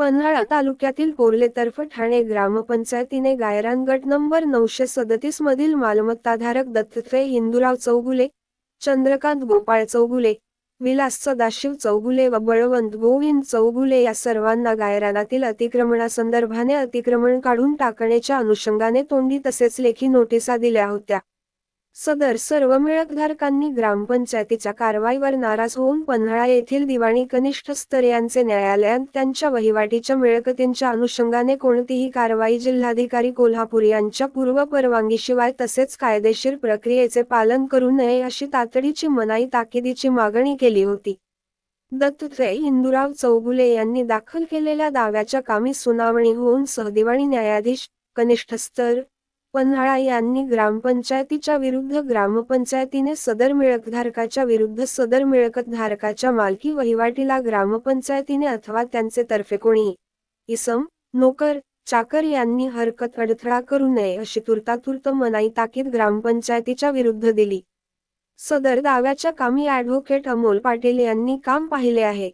पन्हाळा तालुक्यातील कोर्लेतर्फ ठाणे ग्रामपंचायतीने गायरान गट नंबर 937 मधील मालमत्ताधारक दत्तात्रय हिंदूराव चौगुले, चंद्रकांत गोपाळ चौगुले, विलास सदाशिव चौगुले व बळवंत गोविंद चौगुले या सर्वांना गायरानातील अतिक्रमणासंदर्भाने अतिक्रमण काढून टाकण्याच्या अनुषंगाने तोंडी तसेच लेखी नोटिसा दिल्या होत्या. सदर सर्व मिळकधारकांनी ग्रामपंचायतीच्या कारवाईवर नाराज होऊन पन्हाळा येथील दिवाणी कनिष्ठ स्तर यांचे न्यायालयात त्यांच्या वहिवाटीच्या मिळकतींच्या अनुषंगाने कोणतीही कारवाई जिल्हाधिकारी कोल्हापूर यांच्या पूर्व परवानगीशिवाय तसेच कायदेशीर प्रक्रियेचे पालन करू नये अशी तातडीची मनाई ताकिदीची मागणी केली होती. दत्तात्रय हिंदूराव चौगुले यांनी दाखल केलेल्या दाव्याच्या कामी सुनावणी होऊन सहदिवाणी न्यायाधीश कनिष्ठ स्तर पन्हाळा यांनी ग्रामपंचायतीच्या विरुद्ध ग्रामपंचायतीने सदर मिळकतधारकाच्या विरुद्ध सदर मिळकतधारकाच्या मालकी वहिवाटीला ग्रामपंचायतीने अथवा त्यांचे तर्फे कोणी इसम, नोकर, चाकर यांनी हरकत अडथळा करू नये अशी तूर्तातूर्त मनाई ताकीद ग्रामपंचायतीच्या विरुद्ध दिली. सदर दाव्याच्या कामी ॲडव्होकेट अमोल पाटील यांनी काम पाहिले आहे.